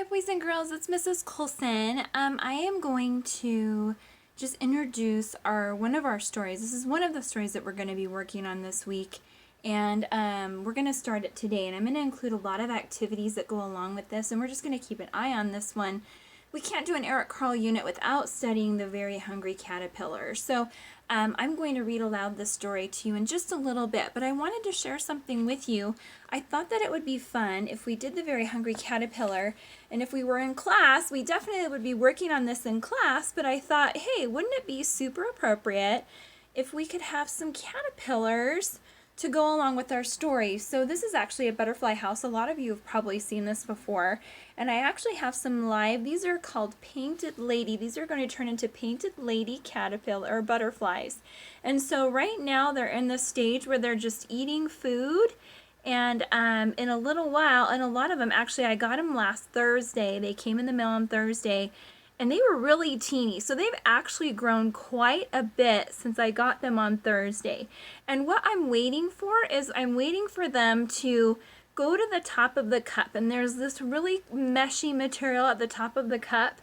Hi boys and girls, it's Mrs. Coulson. I am going to just introduce one of our stories. This is one of the stories that we're going to be working on this week, and we're going to start it today, and I'm going to include a lot of activities that go along with this, and we're just going to keep an eye on this one. We can't do an Eric Carle unit without studying the Very Hungry Caterpillar. So I'm going to read aloud this story to you in just a little bit, but I wanted to share something with you. I thought that it would be fun if we did the Very Hungry Caterpillar, and if we were in class, we definitely would be working on this in class, but I thought, hey, wouldn't it be super appropriate if we could have some caterpillars to go along with our story. So this is actually a butterfly house. A lot of you have probably seen this before. And I actually have some live, these are called Painted Lady. These are going to turn into Painted Lady caterpillar or butterflies. And so right now they're in the stage where they're just eating food. And in a little while, and a lot of them, actually I got them last Thursday. They came in the mail on Thursday. And they were really teeny, so they've actually grown quite a bit since I got them on Thursday. And what I'm waiting for is I'm waiting for them to go to the top of the cup. And there's this really meshy material at the top of the cup.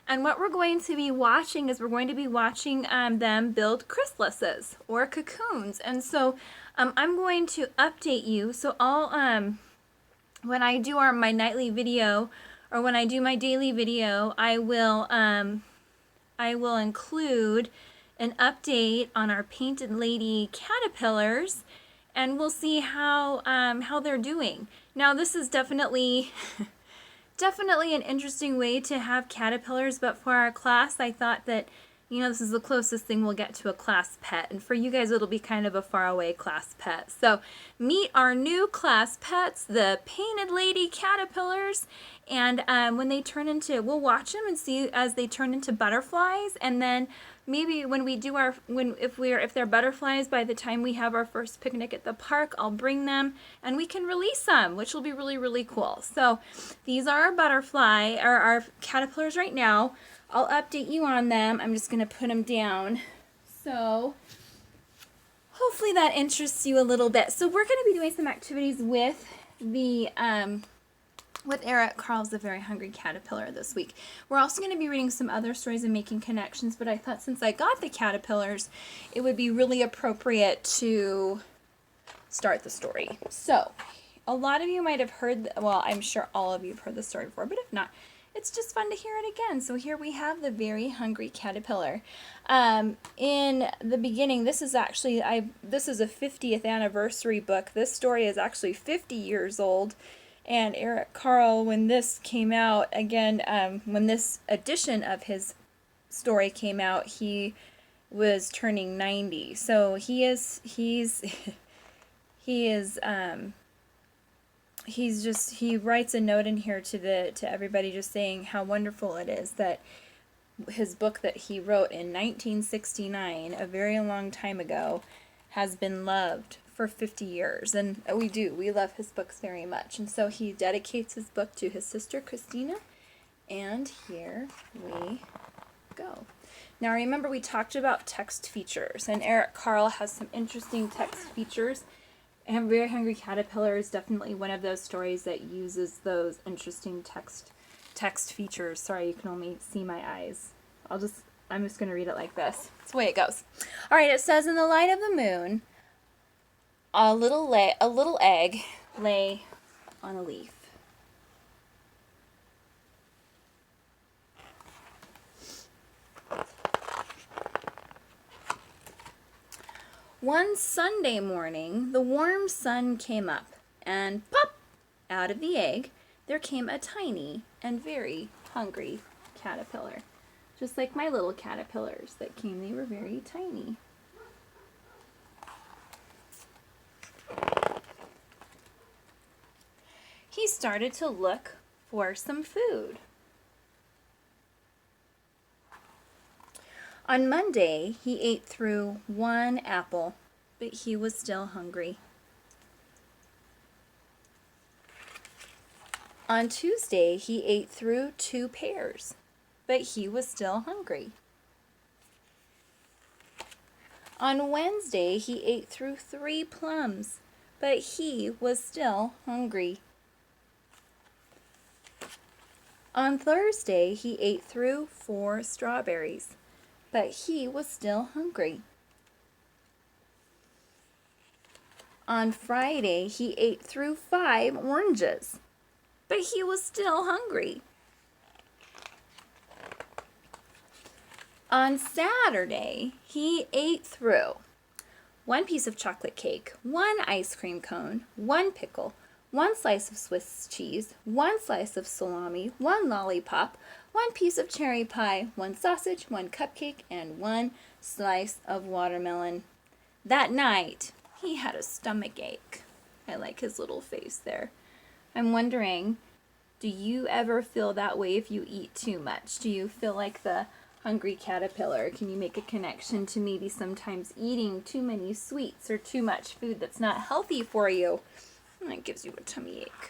And what we're going to be watching is we're going to be watching them build chrysalises or cocoons. And so I'm going to update you. So I'll, when I do my nightly video, or when I do my daily video, I will include an update on our Painted Lady caterpillars, and we'll see how they're doing. Now, this is definitely definitely an interesting way to have caterpillars, but for our class, I thought that, you know, this is the closest thing we'll get to a class pet. And for you guys, it'll be kind of a faraway class pet. So meet our new class pets, the Painted Lady caterpillars. And when they turn into, we'll watch them and see as they turn into butterflies. And then maybe when we do if they're butterflies, by the time we have our first picnic at the park, I'll bring them and we can release them, which will be really, really cool. So these are our caterpillars right now. I'll update you on them. I'm just going to put them down. So hopefully that interests you a little bit. So we're going to be doing some activities with the with Eric Carle's The Very Hungry Caterpillar this week. We're also going to be reading some other stories and making connections, but I thought since I got the caterpillars, it would be really appropriate to start the story. So a lot of you might have heard, well, I'm sure all of you have heard the story before, but if not, it's just fun to hear it again. So here we have The Very Hungry Caterpillar. In the beginning, this is actually, this is a 50th anniversary book. This story is actually 50 years old. And Eric Carle, when this came out, again, when this edition of his story came out, he was turning 90. So he writes a note in here to everybody just saying how wonderful it is that his book that he wrote in 1969, a very long time ago, has been loved for 50 years. And we love his books very much. And so he dedicates his book to his sister Christina, and here we go. Now remember, we talked about text features, and Eric Carle has some interesting text features. And Very Hungry Caterpillar is definitely one of those stories that uses those interesting text features. Sorry, you can only see my eyes. I'm just going to read it like this. That's the way it goes. All right, it says, in the light of the moon, a little egg lay on a leaf. One Sunday morning, the warm sun came up, and pop! Out of the egg, there came a tiny and very hungry caterpillar. Just like my little caterpillars that came, they were very tiny. He started to look for some food. On Monday, he ate through one apple, but he was still hungry. On Tuesday, he ate through 2 pears, but he was still hungry. On Wednesday, he ate through 3 plums, but he was still hungry. On Thursday, he ate through 4 strawberries, but he was still hungry. On Friday, he ate through 5 oranges, but he was still hungry. On Saturday, he ate through 1 piece of chocolate cake, 1 ice cream cone, 1 pickle, 1 slice of Swiss cheese, 1 slice of salami, 1 lollipop, 1 piece of cherry pie, 1 sausage, 1 cupcake, and 1 slice of watermelon. That night, he had a stomach ache. I like his little face there. I'm wondering, do you ever feel that way if you eat too much? Do you feel like the hungry caterpillar? Can you make a connection to maybe sometimes eating too many sweets or too much food that's not healthy for you? And it gives you a tummy ache.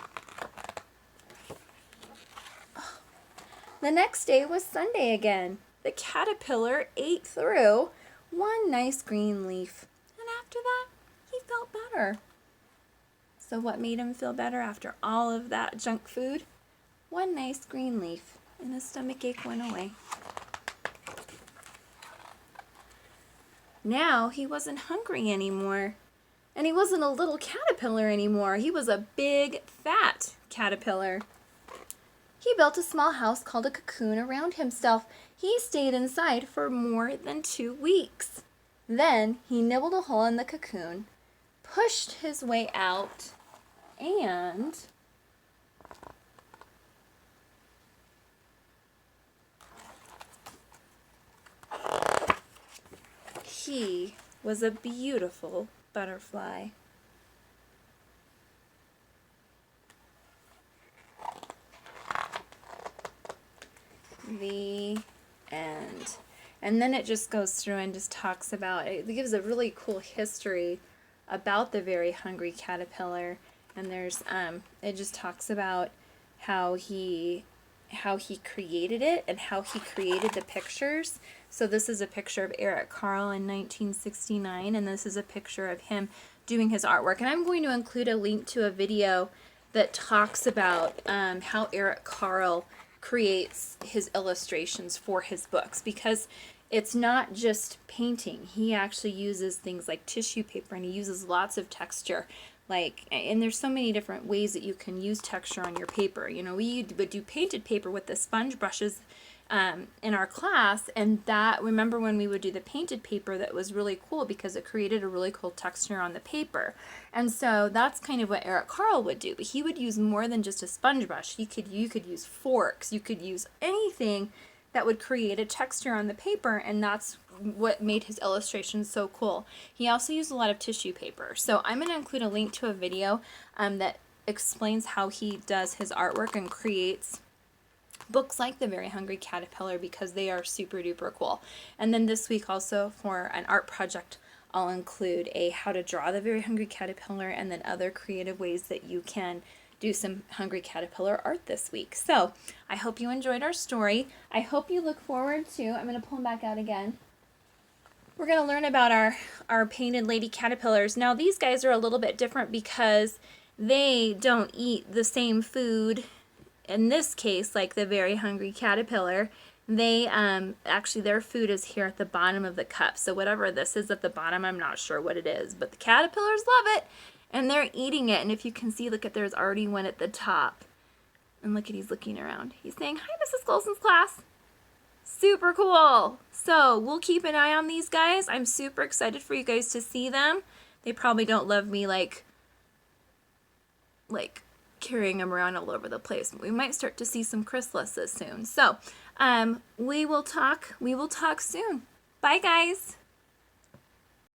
The next day was Sunday again. The caterpillar ate through 1 nice green leaf. And after that, he felt better. So what made him feel better after all of that junk food? 1 nice green leaf, and his stomach ache went away. Now he wasn't hungry anymore. And he wasn't a little caterpillar anymore. He was a big, fat caterpillar. He built a small house called a cocoon around himself. He stayed inside for more than 2 weeks. Then he nibbled a hole in the cocoon, pushed his way out, and he was a beautiful butterfly. The end. And then it just goes through and just talks about, it gives a really cool history about the very hungry caterpillar. And there's it just talks about how he created it and how he created the pictures. So this is a picture of Eric Carle in 1969, and this is a picture of him doing his artwork. And I'm going to include a link to a video that talks about how Eric Carle creates his illustrations for his books, because it's not just painting. He actually uses things like tissue paper, and he uses lots of texture. And there's so many different ways that you can use texture on your paper. You know, we would do painted paper with the sponge brushes in our class, and that, remember when we would do the painted paper, that was really cool because it created a really cool texture on the paper. And so that's kind of what Eric Carle would do, but he would use more than just a sponge brush. You could use forks, you could use anything that would create a texture on the paper, and that's what made his illustrations so cool. He also used a lot of tissue paper. So I'm going to include a link to a video that explains how he does his artwork and creates books like The Very Hungry Caterpillar, because they are super duper cool. And then this week also, for an art project, I'll include a how to draw the Very Hungry Caterpillar, and then other creative ways that you can do some hungry caterpillar art this week. So I hope you enjoyed our story. I hope you look forward to, I'm going to pull them back out again. We're going to learn about our painted lady caterpillars. Now these guys are a little bit different because they don't eat the same food. In this case, like the Very Hungry Caterpillar, they actually, their food is here at the bottom of the cup. So whatever this is at the bottom, I'm not sure what it is, but the caterpillars love it, and they're eating it. And if you can see, look at, there's already one at the top. And look at, he's looking around. He's saying, "Hi, Mrs. Colson's class." Super cool. So we'll keep an eye on these guys. I'm super excited for you guys to see them. They probably don't love me like carrying them around all over the place. We might start to see some chrysalises soon. So we will talk soon. Bye, guys.